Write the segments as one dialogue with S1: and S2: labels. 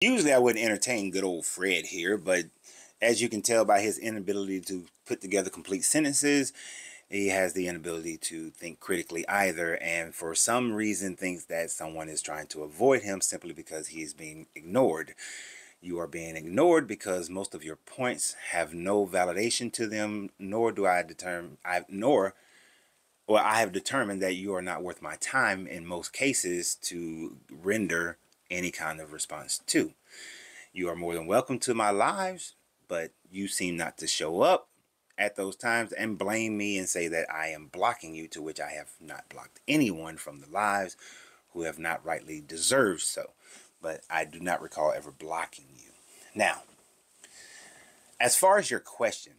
S1: Usually I wouldn't entertain good old Fred here, but as you can tell by his inability to put together complete sentences, he has the inability to think critically either, and for some reason thinks that someone is trying to avoid him simply because he is being ignored. You are being ignored because most of your points have no validation to them, nor do I determine I have determined that you are not worth my time in most cases to render any kind of response to. You are more than welcome to my lives, but you seem not to show up at those times and blame me and say that I am blocking you, to which I have not blocked anyone from the lives who have not rightly deserved so. But I do not recall ever blocking you. Now, as far as your question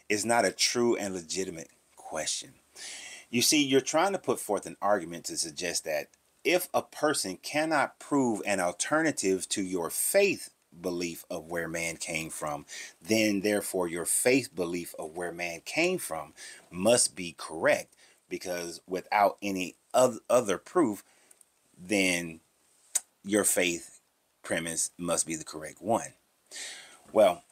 S1: is not a true and legitimate question. You see, you're trying to put forth an argument to suggest that if a person cannot prove an alternative to your faith belief of where man came from, then therefore your faith belief of where man came from must be correct, because without any other proof, then your faith premise must be the correct one. Well,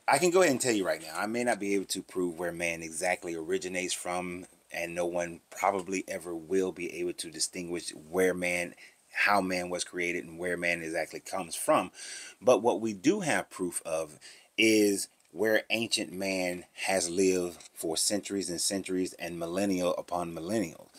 S1: I can go ahead and tell you right now, I may not be able to prove where man exactly originates from, and no one probably ever will be able to distinguish how man was created and where man exactly comes from. But what we do have proof of is where ancient man has lived for centuries and centuries and millennial upon millennial.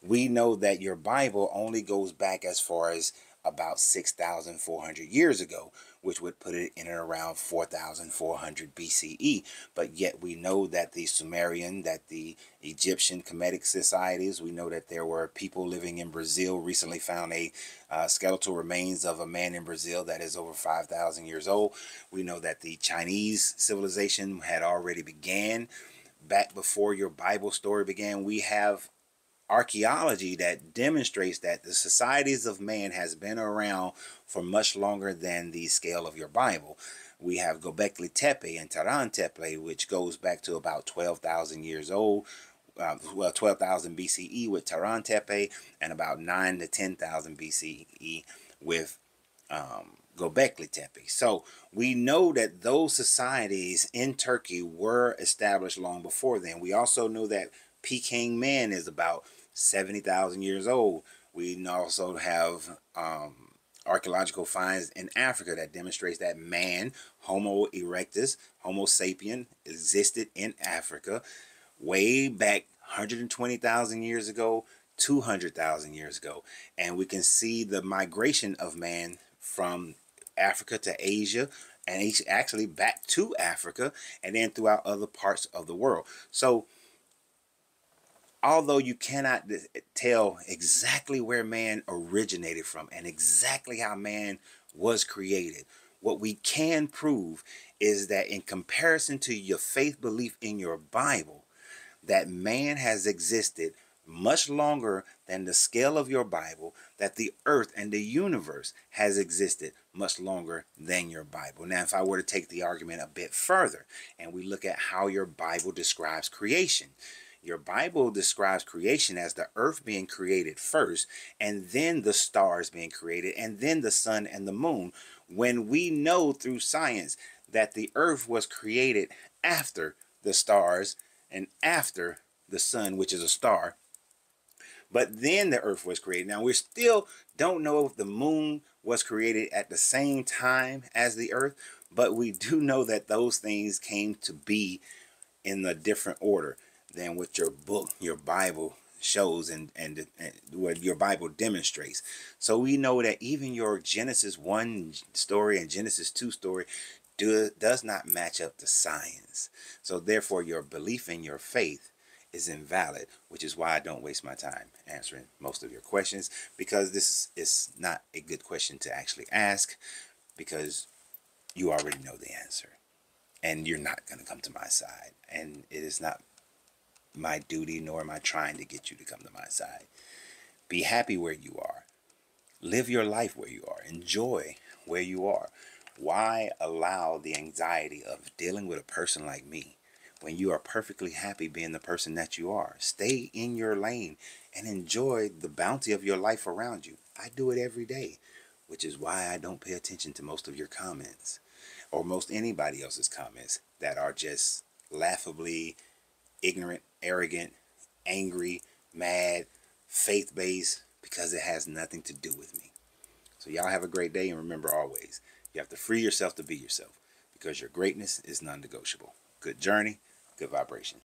S1: We know that your Bible only goes back as far as about 6,400 years ago, which would put it in and around 4,400 BCE. But yet we know that the Sumerian, that the Egyptian Kemetic societies, we know that there were people living in Brazil, recently found a skeletal remains of a man in Brazil that is over 5,000 years old. We know that the Chinese civilization had already began back before your Bible story began. We have archaeology that demonstrates that the societies of man has been around for much longer than the scale of your Bible. We have Göbekli Tepe and Taran Tepe, which goes back to about 12,000 years old. 12,000 BCE with Taran Tepe, and about 9 to 10,000 BCE with Göbekli Tepe. So we know that those societies in Turkey were established long before then. We also know that Peking man is about 70,000 years old. We also have archaeological finds in Africa that demonstrates that man, Homo erectus, Homo sapien, existed in Africa way back 120,000 years ago, 200,000 years ago. And we can see the migration of man from Africa to Asia, and actually back to Africa, and then throughout other parts of the world. So although you cannot tell exactly where man originated from and exactly how man was created, what we can prove is that in comparison to your faith belief in your Bible, that man has existed much longer than the scale of your Bible, that the earth and the universe has existed much longer than your Bible. Now, if I were to take the argument a bit further and we look at how your Bible describes creation, your Bible describes creation as the earth being created first, and then the stars being created, and then the sun and the moon, when we know through science that the earth was created after the stars and after the sun, which is a star. But then the earth was created. Now, we still don't know if the moon was created at the same time as the earth, but we do know that those things came to be in a different order than what your book, your Bible shows and what your Bible demonstrates. So we know that even your Genesis 1 story and Genesis 2 story does not match up to science. So therefore your belief in your faith is invalid, which is why I don't waste my time answering most of your questions, because this is not a good question to actually ask, because you already know the answer and you're not going to come to my side, and it is not my duty, nor am I trying to get you to come to my side. Be happy where you are. Live your life where you are. Enjoy where you are. Why allow the anxiety of dealing with a person like me when you are perfectly happy being the person that you are? Stay in your lane and enjoy the bounty of your life around you. I do it every day, which is why I don't pay attention to most of your comments or most anybody else's comments that are just laughably ignorant, arrogant, angry, mad, faith-based, because it has nothing to do with me. So y'all have a great day, and remember always, you have to free yourself to be yourself because your greatness is non-negotiable. Good journey, good vibration.